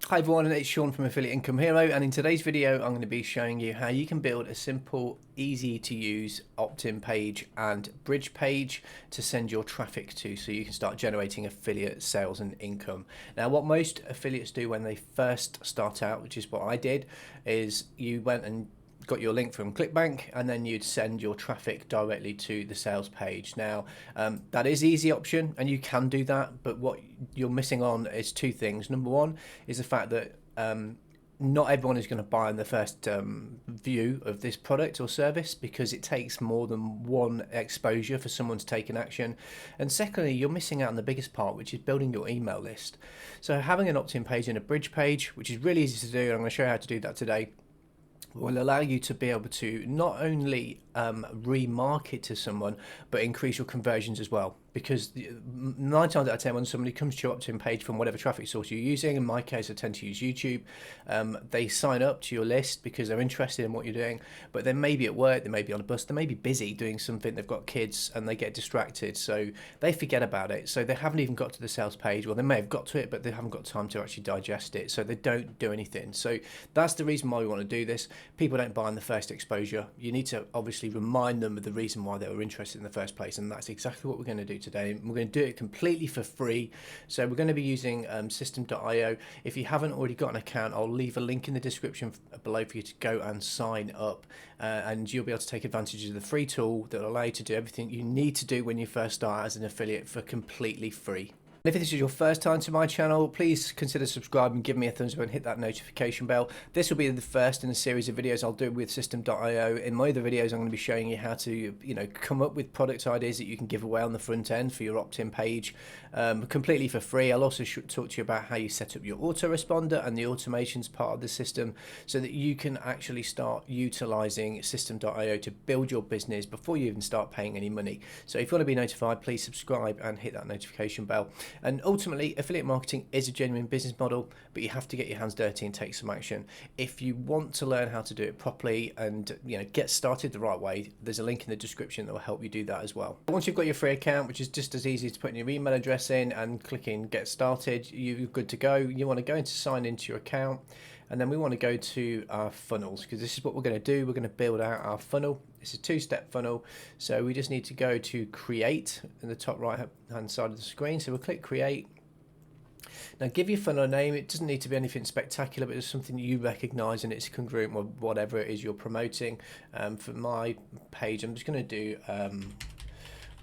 Hi everyone, it's Sean from Affiliate Income Hero, and in today's video I'm going to be showing you how you can build a simple, easy to use opt-in page and bridge page to send your traffic to, so you can start generating affiliate sales and income. Now, what most affiliates do when they first start out, which is what I did, is you went and got your link from ClickBank and then you'd send your traffic directly to the sales page. Now that is the easy option and you can do that, but what you're missing on is two things. Number one is the fact that not everyone is going to buy in the first view of this product or service, because it takes more than one exposure for someone to take an action. And secondly, you're missing out on the biggest part, which is building your email list. So having an opt-in page and a bridge page, which is really easy to do, and I'm going to show you how to do that today, will allow you to be able to not only remarket to someone, but increase your conversions as well. Because 9 times out of 10, when somebody comes to your opt-in page from whatever traffic source you're using, in my case I tend to use YouTube, they sign up to your list because they're interested in what you're doing, but they may be at work, they may be on a bus, they may be busy doing something, they've got kids and they get distracted, so they forget about it. So they haven't even got to the sales page. Well, they may have got to it, but they haven't got time to actually digest it, so they don't do anything. So that's the reason why we want to do this. People don't buy in the first exposure. You need to obviously remind them of the reason why they were interested in the first place, and that's exactly what we're going to do today. We're going to do it completely for free. So we're going to be using system.io. If you haven't already got an account, I'll leave a link in the description below for you to go and sign up, and you'll be able to take advantage of the free tool that will allow you to do everything you need to do when you first start as an affiliate for completely free. If this is your first time to my channel, please consider subscribing, give me a thumbs up and hit that notification bell. This will be the first in a series of videos I'll do with system.io. In my other videos I'm going to be showing you how to come up with product ideas that you can give away on the front end for your opt-in page completely for free. I'll also talk to you about how you set up your AutoResponder and the automations part of the system, so that you can actually start utilizing system.io to build your business before you even start paying any money. So if you want to be notified, please subscribe and hit that notification bell. And ultimately, affiliate marketing is a genuine business model, but you have to get your hands dirty and take some action. If you want to learn how to do it properly and get started the right way, there's a link in the description that will help you do that as well. Once you've got your free account, which is just as easy as putting your email address in and clicking get started, you're good to go. You want to go into sign into your account, and then we want to go to our funnels, because this is what we're going to do. We're going to build out our funnel. It's a two-step funnel, so we just need to go to create in the top right hand side of the screen. So we'll click create. Now give your funnel a name. It doesn't need to be anything spectacular, but it's something you recognize and it's congruent with whatever it is you're promoting. For my page, I'm just going to do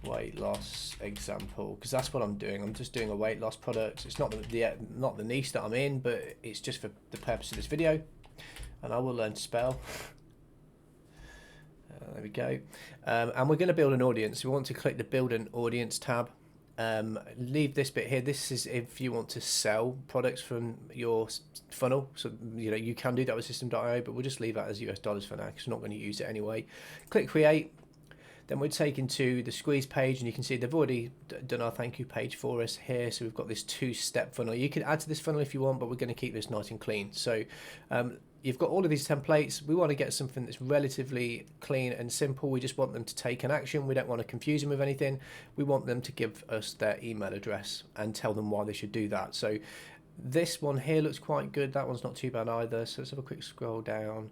weight loss example, because that's what I'm doing. I'm just doing a weight loss product. It's not the niche that I'm in, but it's just for the purpose of this video, and I will learn to spell. There we go. And we're going to build an audience. We want to click the build an audience tab. Leave this bit here. This is if you want to sell products from your funnel. So you can do that with system.io, but we'll just leave that as US dollars for now because we're not going to use it anyway. Click create. Then we're taken to the squeeze page, and you can see they've already done our thank you page for us here. So we've got this two-step funnel. You can add to this funnel if you want, but we're going to keep this nice and clean. So you've got all of these templates. We want to get something that's relatively clean and simple. We just want them to take an action. We don't want to confuse them with anything. We want them to give us their email address and tell them why they should do that. So this one here looks quite good. That one's not too bad either. So let's have a quick scroll down.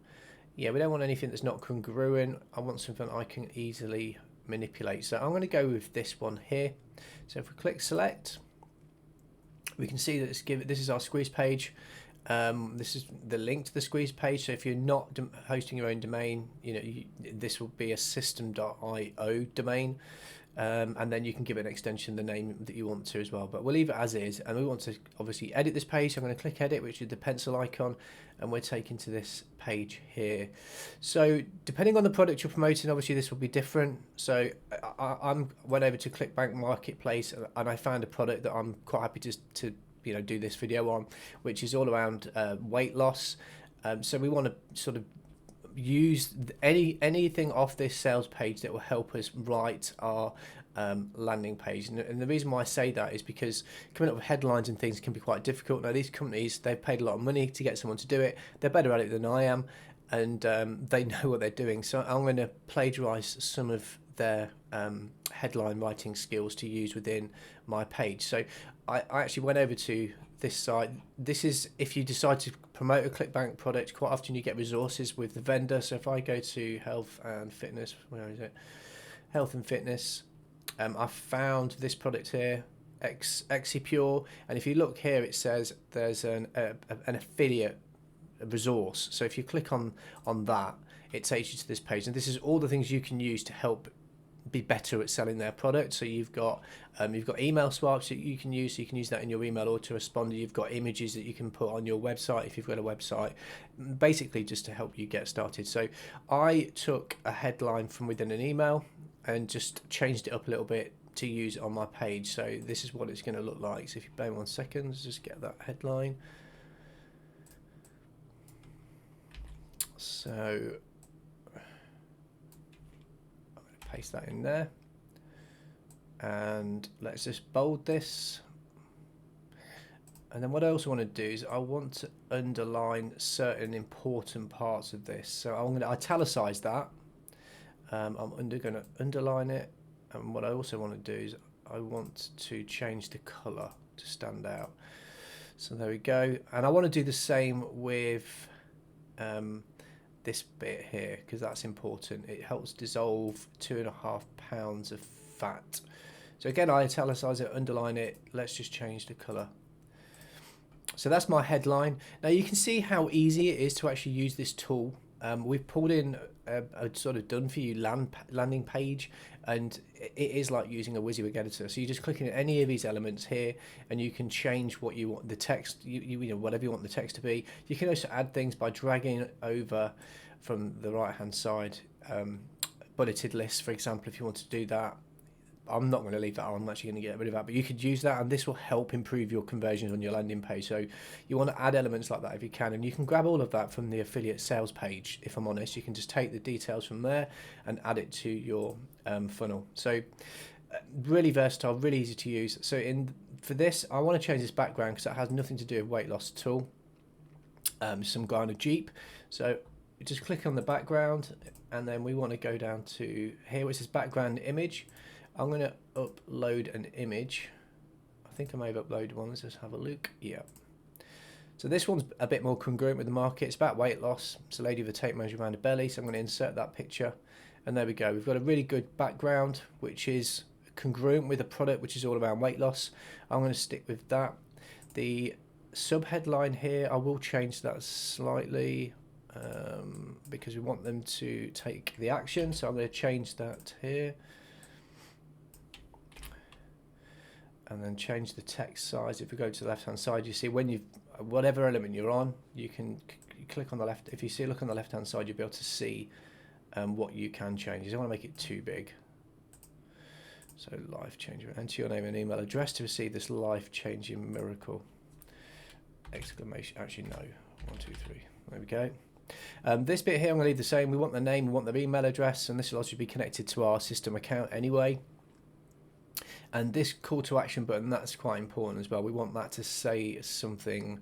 Yeah, we don't want anything that's not congruent. I want something I can easily manipulate. So I'm going to go with this one here. So if we click select, we can see that this is our squeeze page. This is the link to the squeeze page. So if you're not hosting your own domain, this will be a system.io domain. And then you can give it an extension, the name that you want to as well, but we'll leave it as is. And we want to obviously edit this page, so I'm going to click edit, which is the pencil icon, and we're taken to this page here. So depending on the product you're promoting, obviously this will be different. So I went over to ClickBank Marketplace and I found a product that I'm quite happy to do this video on, which is all around weight loss. So we want to sort of use anything off this sales page that will help us write our landing page. And the reason why I say that is because coming up with headlines and things can be quite difficult. Now these companies, they've paid a lot of money to get someone to do it. They're better at it than I am, and they know what they're doing. So I'm going to plagiarize some of their headline writing skills to use within my page. So I actually went over to this site. This is if you decide to promote a ClickBank product. Quite often you get resources with the vendor. So if I go to health and fitness, where is it? Health and fitness. I found this product here, Exipure, and if you look here, it says there's an affiliate resource. So if you click on that, it takes you to this page, and this is all the things you can use to help be better at selling their product. So you've got email swipes that you can use. So you can use that in your email AutoResponder. You've got images that you can put on your website if you've got a website, basically just to help you get started. So I took a headline from within an email and just changed it up a little bit to use on my page. So this is what it's going to look like. So if you bear 1 second, just get that headline. So I'm going to paste that in there, and let's just bold this. And then what I also want to do is I want to underline certain important parts of this. So I'm going to italicize that. I'm going to underline it, and what I also want to do is I want to change the color to stand out. So there we go, and I want to do the same with this bit here, because that's important. It helps dissolve 2.5 pounds of fat. So again, I italicize it, underline it. Let's just change the color. So that's my headline. Now you can see how easy it is to actually use this tool. We've pulled in a sort of done for you landing page, and it is like using a WYSIWYG editor. So you just click in any of these elements here, and you can change what you want the text, you know, whatever you want the text to be. You can also add things by dragging over from the right hand side, bulleted lists, for example, if you want to do that. I'm not going to leave that on. I'm actually going to get rid of that, but you could use that, and this will help improve your conversions on your landing page. So you want to add elements like that if you can, and you can grab all of that from the affiliate sales page. If I'm honest, you can just take the details from there and add it to your funnel. So really versatile, really easy to use. So for this, I want to change this background because that has nothing to do with weight loss at all. Some guy on a Jeep. So just click on the background, and then we want to go down to here, which is background image. I'm going to upload an image. I think I may have uploaded one. Let's just have a look. Yeah. So this one's a bit more congruent with the market. It's about weight loss. It's a lady with a tape measure around her belly. So I'm going to insert that picture. And there we go. We've got a really good background, which is congruent with the product, which is all around weight loss. I'm going to stick with that. The sub-headline here, I will change that slightly because we want them to take the action. So I'm going to change that here. And then change the text size. If we go to the left hand side, you see when you whatever element you're on, you can click on the left. If you see, look on the left hand side, you'll be able to see what you can change. You don't want to make it too big. So life changing. Enter your name and email address to receive this life changing miracle. Exclamation. Actually, no. 1, 2, 3. There we go. This bit here, I'm going to leave the same. We want the name, we want their email address, and this will also be connected to our system account anyway. And this call to action button, that's quite important as well. We want that to say something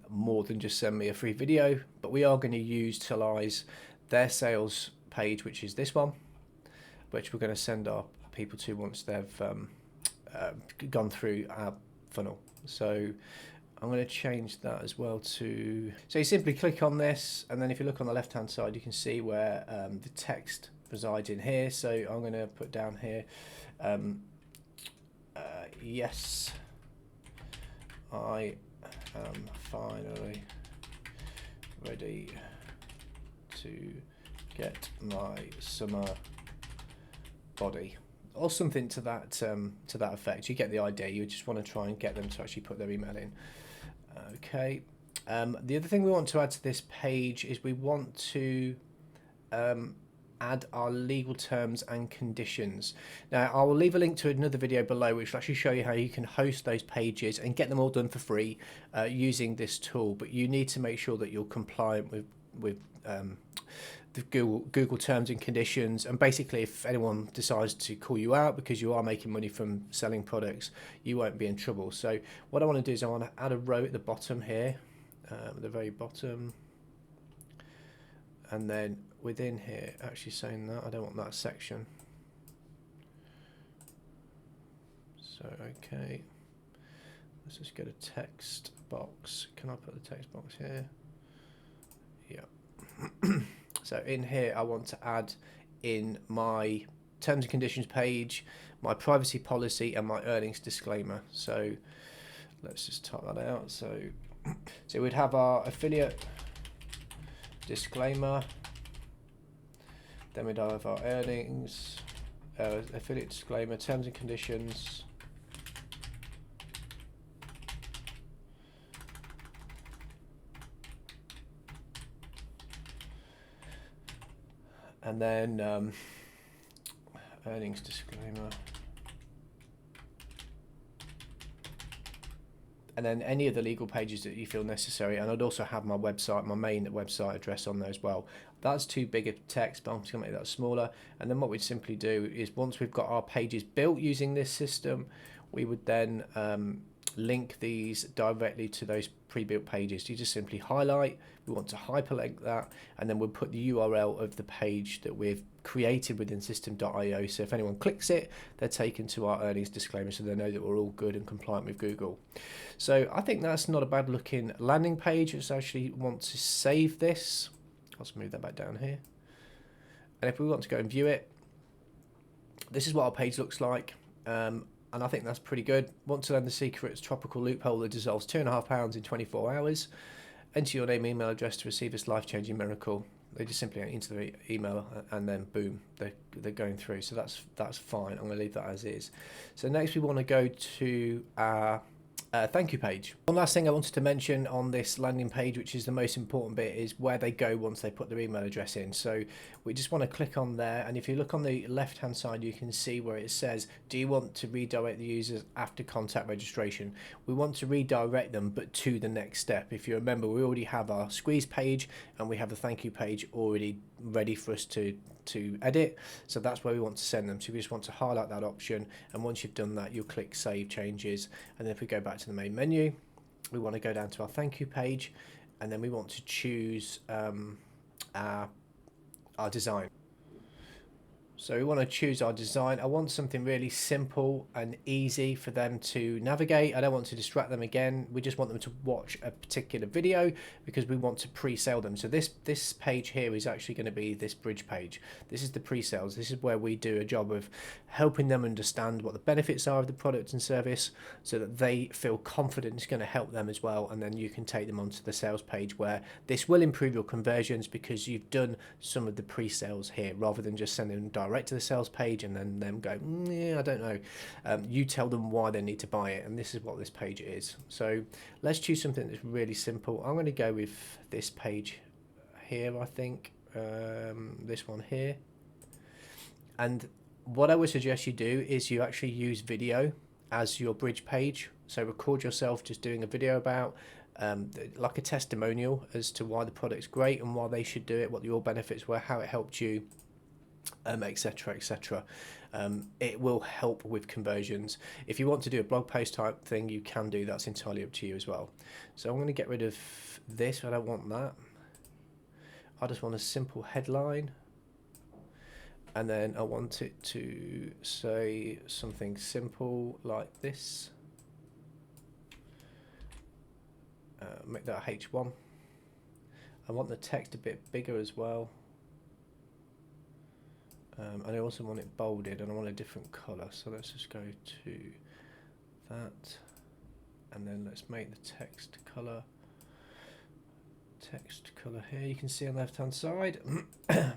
more than just send me a free video, but we are going to utilize their sales page, which is this one, which we're going to send our people to once they've gone through our funnel. So I'm going to change that as well to, so you simply click on this, and then if you look on the left hand side, you can see where the text resides in here. So I'm going to put down here, yes, I am finally ready to get my summer body, or something to that effect. You get the idea. You just want to try and get them to actually put their email in. Okay. The other thing we want to add to this page is we want to add our legal terms and conditions. Now I will leave a link to another video below which will actually show you how you can host those pages and get them all done for free using this tool, but you need to make sure that you're compliant with the Google terms and conditions, and basically if anyone decides to call you out because you are making money from selling products, you won't be in trouble. So what I want to do is I want to add a row at the bottom here, at the very bottom, and then within here, actually saying that I don't want that section. So okay, let's just go to text box. Can I put the text box here? Yeah. So in here I want to add in my terms and conditions page, my privacy policy, and my earnings disclaimer. So let's just type that out. So we'd have our affiliate disclaimer, then we'd have our earnings, affiliate disclaimer, terms and conditions, and then earnings disclaimer, and then any of the legal pages that you feel necessary. And I'd also have my website, my main website address on there as well. That's too big a text, but I'm just going to make that smaller. And then what we'd simply do is, once we've got our pages built using this system, we would then link these directly to those pre-built pages. You just simply highlight, we want to hyperlink that, and then we'll put the URL of the page that we've created within system.io. So if anyone clicks it, they're taken to our earnings disclaimer, so they know that we're all good and compliant with Google. So I think that's not a bad looking landing page. Let's actually want to save this. I'll just move that back down here. And if we want to go and view it, this is what our page looks like. And I think that's pretty good. Want to learn the secret's tropical loophole that dissolves £2.5 in 24 hours? Enter your name, email address to receive this life-changing miracle. They just simply enter the email, and then boom, they're going through. So that's fine. I'm going to leave that as is. So next we want to go to our thank you page. One last thing I wanted to mention on this landing page, which is the most important bit, is where they go once they put their email address in. So we just want to click on there, and if you look on the left hand side, you can see where it says, do you want to redirect the users after contact registration? We want to redirect them, but to the next step. If you remember, we already have our squeeze page and we have the thank you page already ready for us to edit, so that's where we want to send them. So we just want to highlight that option, and once you've done that, you'll click save changes. And then if we go back to the main menu, we want to go down to our thank you page, and then we want to choose our design. So we want to choose our design. I want something really simple and easy for them to navigate. I don't want to distract them again. We just want them to watch a particular video because we want to pre-sale them. So this page here is actually going to be this bridge page. This is the pre-sales. This is where we do a job of helping them understand what the benefits are of the product and service, so that they feel confident it's going to help them as well. And then you can take them onto the sales page, where this will improve your conversions because you've done some of the pre-sales here, rather than just sending them direct to the sales page and then them go, yeah, I don't know. You tell them why they need to buy it, and this is what this page is. So let's choose something that's really simple. I'm going to go with this page here, I think, this one here. And what I would suggest you do is you actually use video as your bridge page. So record yourself just doing a video about like a testimonial as to why the product's great and why they should do it, what your benefits were, how it helped you, etc, etc. It will help with conversions. If you want to do a blog post type thing, you can do. That's entirely up to you as well. So I'm going to get rid of this. I don't want that. I just want a simple headline, and then I want it to say something simple like this. Make that H1. I want the text a bit bigger as well. And I also want it bolded, and I want a different colour. So let's just go to that, and then let's make the text colour here. You can see on the left hand side.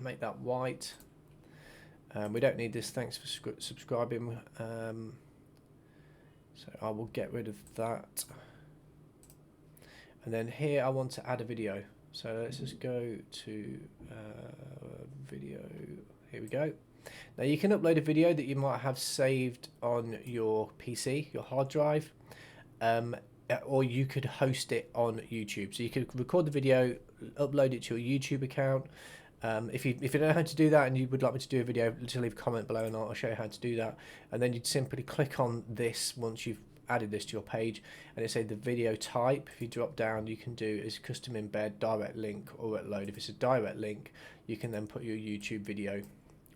Make that white. We don't need this. Thanks for subscribing. So I will get rid of that. And then here I want to add a video. So let's just go to video. Here we go. Now you can upload a video that you might have saved on your PC, your hard drive, or you could host it on YouTube. So you could record the video, upload it to your YouTube account. If you don't know how to do that and you would like me to do a video, just leave a comment below and I'll show you how to do that. And then you'd simply click on this once you've added this to your page, and it say the video type. If you drop down, you can do is custom embed, direct link, or upload. If it's a direct link, you can then put your YouTube video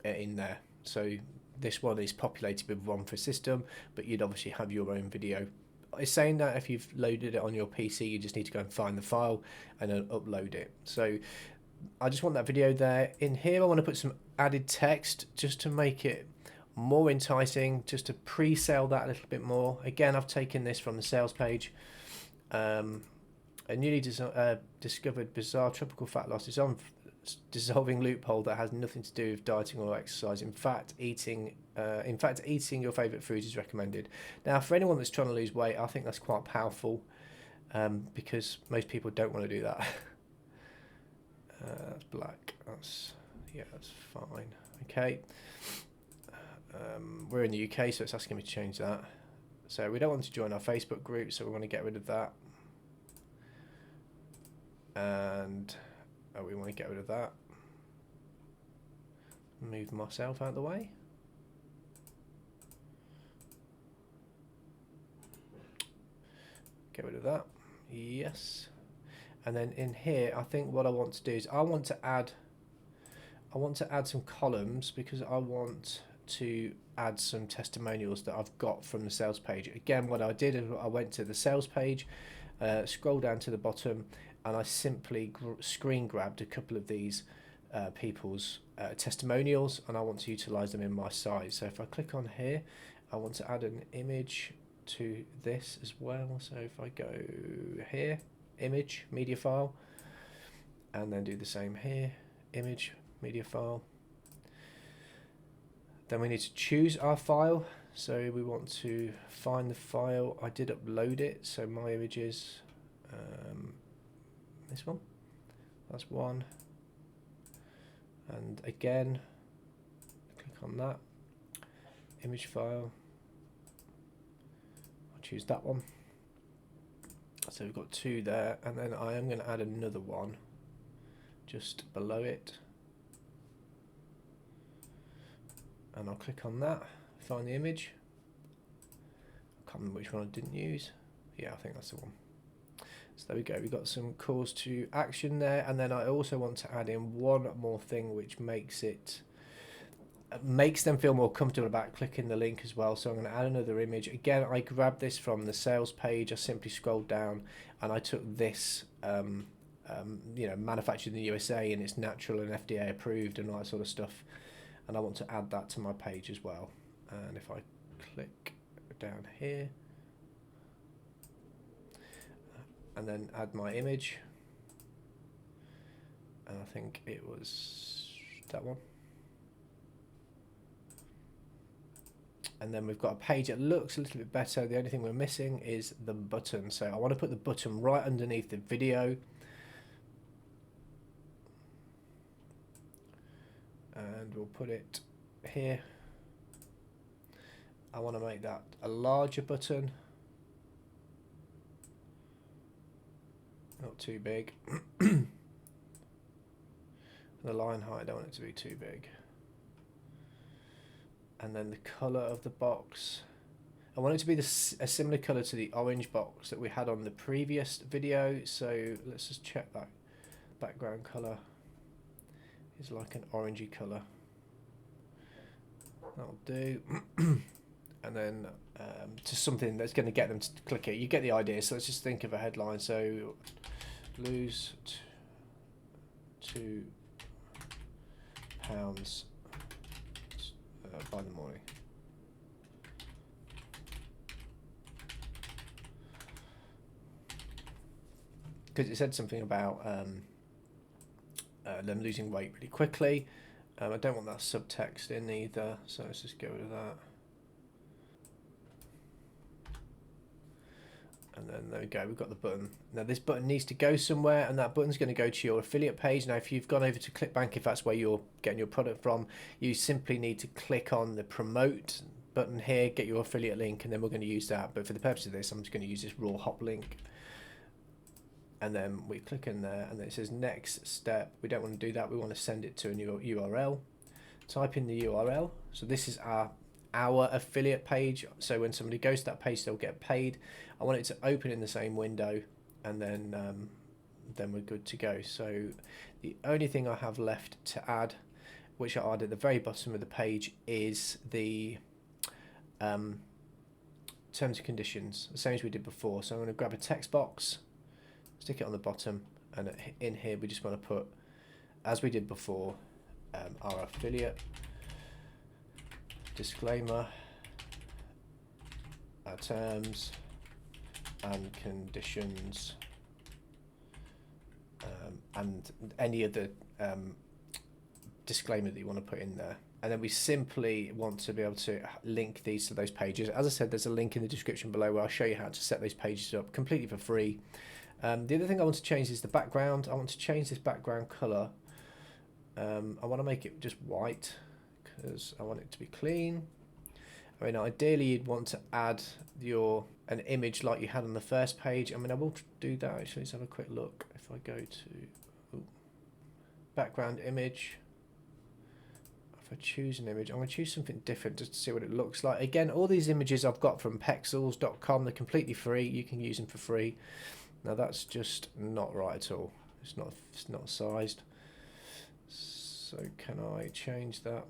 in there. So this one is populated with one for system, but you'd obviously have your own video it's saying that if you've loaded it on your PC, you just need to go and find the file and then upload it. So I just want that video there. In here, I want to put some added text just to make it more enticing, just to pre-sell that a little bit more. Again, I've taken this from the sales page. A newly discovered bizarre tropical fat loss is on dissolving loophole that has nothing to do with dieting or exercise. In fact, eating your favourite foods is recommended. Now, for anyone that's trying to lose weight, I think that's quite powerful, because most people don't want to do that. That's black. That's fine. Okay. We're in the UK, so it's asking me to change that. So we don't want to join our Facebook group, so we want to get rid of that. And we want to get rid of that. Move myself out of the way. Get rid of that. Yes. And then in here, I think what I want to do is I want to add some columns, because I want to add some testimonials that I've got from the sales page. Again, what I did is I went to the sales page, scroll down to the bottom, and I simply screen grabbed a couple of these people's testimonials, and I want to utilize them in my site. So if I click on here, I want to add an image to this as well. So if I go here, image, media file, and then do the same here, image, media file. Then we need to choose our file. So we want to find the file. I did upload it, so my image is this one. That's one. And again, click on that, image file. I'll choose that one. So we've got two there, and then I am going to add another one just below it. And I'll click on that, find the image. I can't remember which one I didn't use. Yeah, I think that's the one. So there we go, we've got some calls to action there, and then I also want to add in one more thing which makes them feel more comfortable about clicking the link as well. So I'm going to add another image. Again, I grabbed this from the sales page. I simply scrolled down and I took this, manufactured in the USA, and it's natural and FDA approved and all that sort of stuff. And I want to add that to my page as well. And if I click down here and then add my image, and I think it was that one. And then we've got a page that looks a little bit better. The only thing we're missing is the button. So I want to put the button right underneath the video. And we'll put it here. I want to make that a larger button. Not too big. The line height, I don't want it to be too big. And then the colour of the box, I want it to be a similar colour to the orange box that we had on the previous video. So let's just check that background colour is like an orangey colour. That'll do. And then to something that's going to get them to click it. You get the idea. So let's just think of a headline. So lose 2 pounds by the morning. Because it said something about them losing weight really quickly. I don't want that subtext in either, so let's just go with that. And then there we go, we've got the button. Now this button needs to go somewhere, and that button's going to go to your affiliate page. Now if you've gone over to ClickBank, if that's where you're getting your product from, you simply need to click on the promote button here, get your affiliate link, and then we're going to use that. But for the purpose of this, I'm just going to use this raw hop link. And then we click in there, and then it says next step. We don't want to do that, we want to send it to a new URL. Type in the URL. So this is our affiliate page, so when somebody goes to that page they'll get paid. I want it to open in the same window, and then we're good to go. So the only thing I have left to add, which I add at the very bottom of the page, is the terms and conditions, the same as we did before. So I'm going to grab a text box, stick it on the bottom, and in here we just want to put, as we did before, our affiliate disclaimer, our terms and conditions, and any other disclaimer that you want to put in there. And then we simply want to be able to link these to those pages. As I said, there's a link in the description below where I'll show you how to set those pages up completely for free. The other thing I want to change is the background. I want to change this background color. I want to make it just white because I want it to be clean. I mean, ideally you'd want to add an image like you had on the first page. I mean, I will do that actually. Let's have a quick look. If I go to background image, if I choose an image, I'm going to choose something different just to see what it looks like. Again, all these images I've got from pexels.com. They're completely free. You can use them for free. Now that's just not right at all. It's not sized. So can I change that?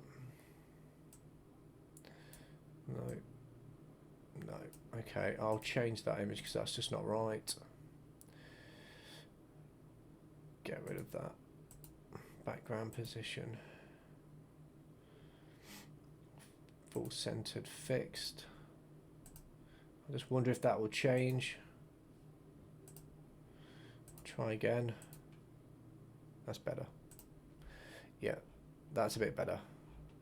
No. Okay, I'll change that image because that's just not right. Get rid of that. Background position. Full centered fixed. I just wonder if that will change. Try again. That's better. Yeah, that's a bit better.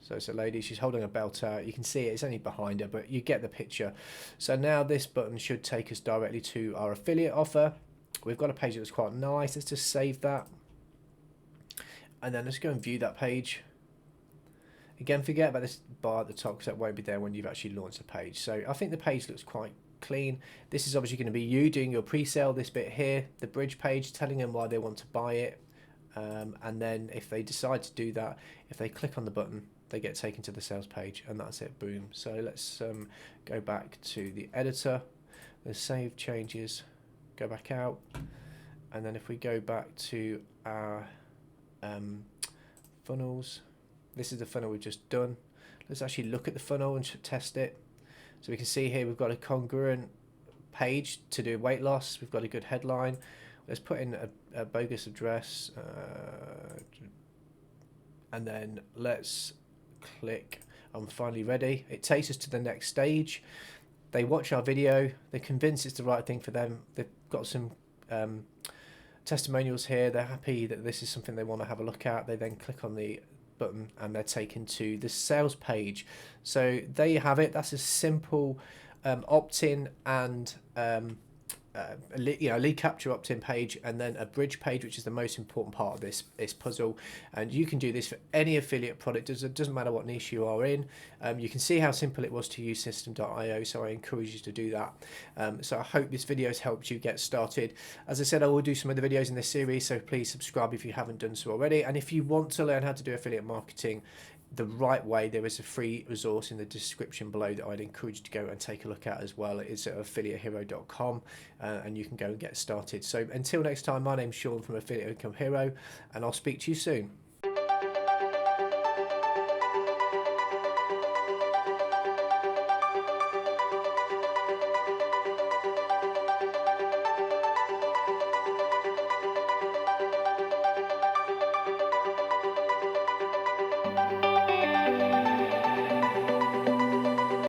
So it's a lady, she's holding a belt out. You can see it's only behind her, but you get the picture. So now this button should take us directly to our affiliate offer. We've got a page that's quite nice. Let's just save that. And then let's go and view that page. Again, forget about this bar at the top because that won't be there when you've actually launched the page. So I think the page looks quite clean. This is obviously going to be you doing your pre-sale, this bit here, the bridge page, telling them why they want to buy it. And then if they decide to do that, if they click on the button, they get taken to the sales page, and that's it. Boom. So let's go back to the editor. Let's save changes, go back out, and then if we go back to our funnels, this is the funnel we've just done. Let's actually look at the funnel and test it. So we can see here we've got a congruent page to do weight loss. We've got a good headline. Let's put in a bogus address, and then let's click I'm finally ready. It takes us to the next stage. They watch our video, they're convinced it's the right thing for them. They've got some testimonials here. They're happy that this is something they want to have a look at. They then click on the button and they're taken to the sales page. So there you have it. That's a simple opt-in and lead capture opt-in page, and then a bridge page, which is the most important part of this puzzle. And you can do this for any affiliate product. It doesn't matter what niche you are in. You can see how simple it was to use system.io, so I encourage you to do that. So I hope this video has helped you get started. As I said, I will do some other videos in this series, so please subscribe if you haven't done so already. And if you want to learn how to do affiliate marketing the right way, there is a free resource in the description below that I'd encourage you to go and take a look at as well. It's at affiliatehero.com, and you can go and get started. So until next time, my name's Sean from Affiliate Income Hero, and I'll speak to you soon.